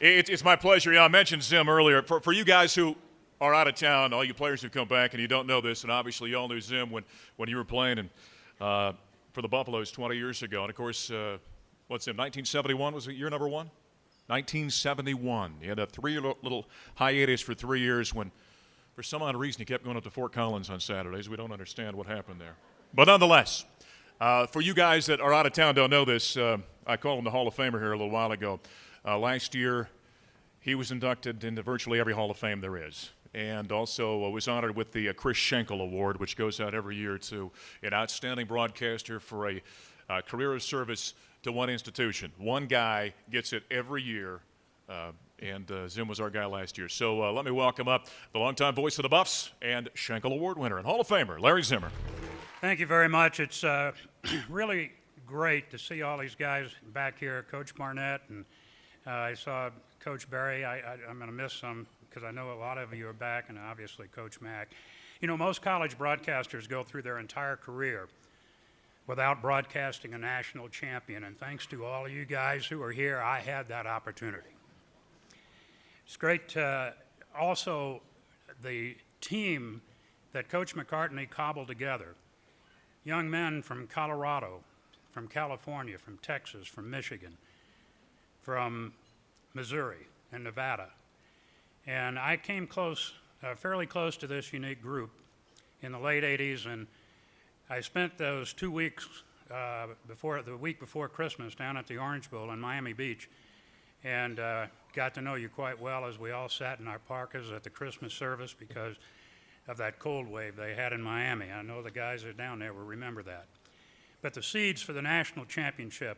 It's my pleasure. I mentioned Zim earlier. For you guys who are out of town, all you players who come back and you don't know this, and obviously you all knew Zim when you were playing for the Buffaloes 20 years ago. And, of course, what's Zim, 1971 was year number one? 1971. He had a little hiatus for 3 years when, for some odd reason, he kept going up to Fort Collins on Saturdays. We don't understand what happened there. But nonetheless, for you guys that are out of town, don't know this, I called him the Hall of Famer here a little while ago. Last year, he was inducted into virtually every Hall of Fame there is, and also was honored with the Chris Schenkel Award, which goes out every year to an outstanding broadcaster for a career of service to one institution. One guy gets it every year, and Zim was our guy last year. So let me welcome up the longtime voice of the Buffs and Schenkel Award winner and Hall of Famer, Larry Zimmer. Thank you very much. It's really great to see all these guys back here, Coach Barnett, and I saw Coach Barry. I'm going to miss some because I know a lot of you are back, and obviously Coach Mack. You know, most college broadcasters go through their entire career without broadcasting a national champion, and thanks to all of you guys who are here, I had that opportunity. It's great also the team that Coach McCartney cobbled together. Young men from Colorado, from California, from Texas, from Michigan, from Missouri and Nevada. And I came close, fairly close to this unique group in the late 80s, and I spent those 2 weeks the week before Christmas down at the Orange Bowl in Miami Beach, and got to know you quite well as we all sat in our parkas at the Christmas service because of that cold wave they had in Miami. I know the guys that are down there will remember that. But the seeds for the national championship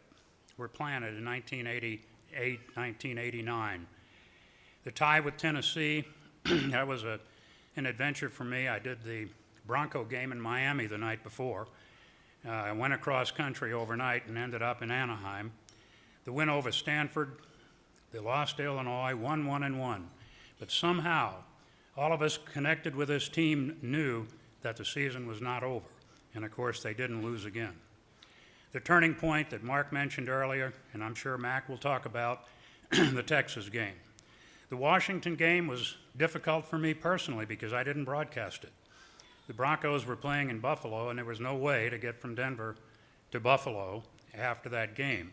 were planted in 1988, 1989. The tie with Tennessee, that was an adventure for me. I did the Bronco game in Miami the night before. I went across country overnight and ended up in Anaheim. The win over Stanford, they lost to Illinois, 1-1-1. But somehow, all of us connected with this team knew that the season was not over. And of course, they didn't lose again. The turning point that Mark mentioned earlier, and I'm sure Mac will talk about, the Texas game. The Washington game was difficult for me personally because I didn't broadcast it. The Broncos were playing in Buffalo, and there was no way to get from Denver to Buffalo after that game.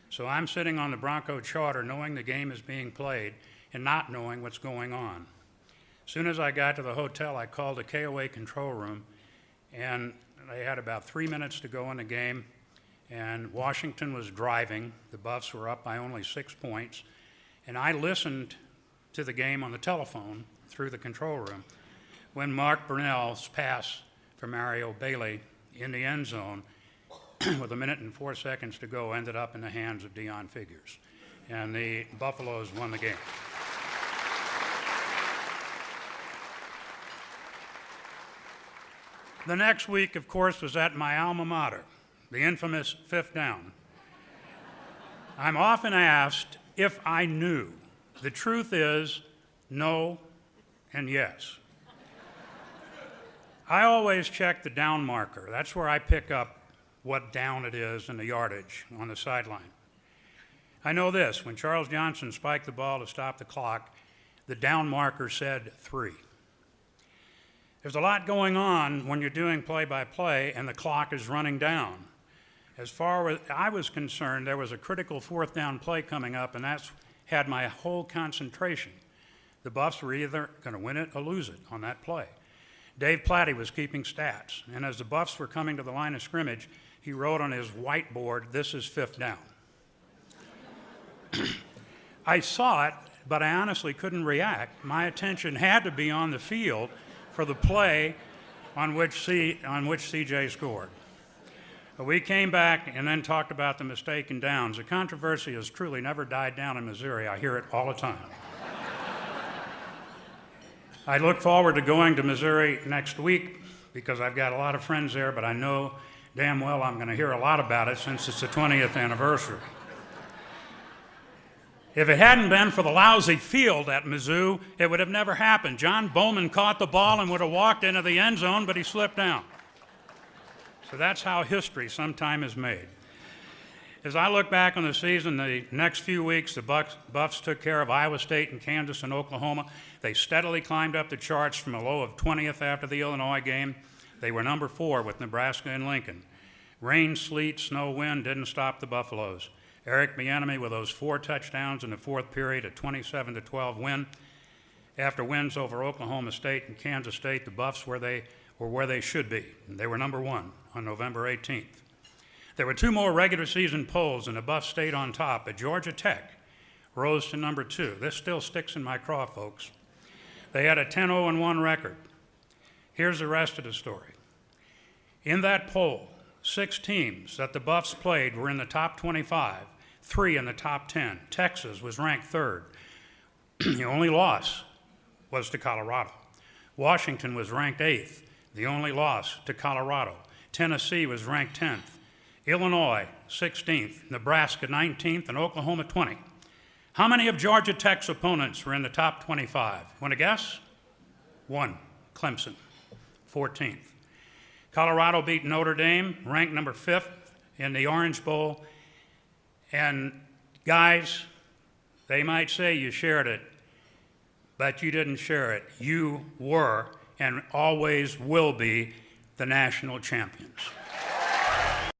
So I'm sitting on the Bronco charter knowing the game is being played and not knowing what's going on. As soon as I got to the hotel, I called the KOA control room, and they had about 3 minutes to go in the game, and Washington was driving. The Buffs were up by only 6 points, and I listened to the game on the telephone through the control room when Mark Brunell's pass for Mario Bailey in the end zone with 1 minute and 4 seconds to go ended up in the hands of Deion Figures, and the Buffaloes won the game. The next week, of course, was at my alma mater, the infamous Fifth Down. I'm often asked if I knew. The truth is no and yes. I always check the down marker. That's where I pick up what down it is in the yardage on the sideline. I know this, when Charles Johnson spiked the ball to stop the clock, the down marker said 3. There's a lot going on when you're doing play-by-play and the clock is running down. As far as I was concerned, there was a critical fourth down play coming up, and that's had my whole concentration. The Buffs were either going to win it or lose it on that play. Dave Platty was keeping stats, and as the Buffs were coming to the line of scrimmage, he wrote on his whiteboard, "This is fifth down." I saw it, but I honestly couldn't react. My attention had to be on the field for the play on which CJ scored. We came back and then talked about the mistaken downs. The controversy has truly never died down in Missouri. I hear it all the time. I look forward to going to Missouri next week because I've got a lot of friends there, but I know damn well I'm going to hear a lot about it since it's the 20th anniversary. If it hadn't been for the lousy field at Mizzou, it would have never happened. John Bowman caught the ball and would have walked into the end zone, but he slipped down. So that's how history sometime is made. As I look back on the season, the next few weeks, the Buffs took care of Iowa State and Kansas and Oklahoma. They steadily climbed up the charts from a low of 20th after the Illinois game. They were number 4 with Nebraska and Lincoln. Rain, sleet, snow, wind didn't stop the Buffaloes. Eric Bieniemy with those 4 touchdowns in the fourth period, a 27-12 win. After wins over Oklahoma State and Kansas State, the Buffs were where they should be. They were number 1 on November 18th. There were 2 more regular season polls, and the Buffs stayed on top, but Georgia Tech rose to number 2. This still sticks in my craw, folks. They had a 10-0-1 record. Here's the rest of the story. In that poll, 6 teams that the Buffs played were in the top 25, 3 in the top 10. Texas was ranked 3rd. The only loss was to Colorado. Washington was ranked 8th. The only loss to Colorado. Tennessee was ranked 10th. Illinois, 16th, Nebraska, 19th, and Oklahoma, 20. How many of Georgia Tech's opponents were in the top 25? Want to guess? 1, Clemson, 14th. Colorado beat Notre Dame, ranked number 5th in the Orange Bowl. And guys, they might say you shared it, but you didn't share it. You were and always will be the national champions.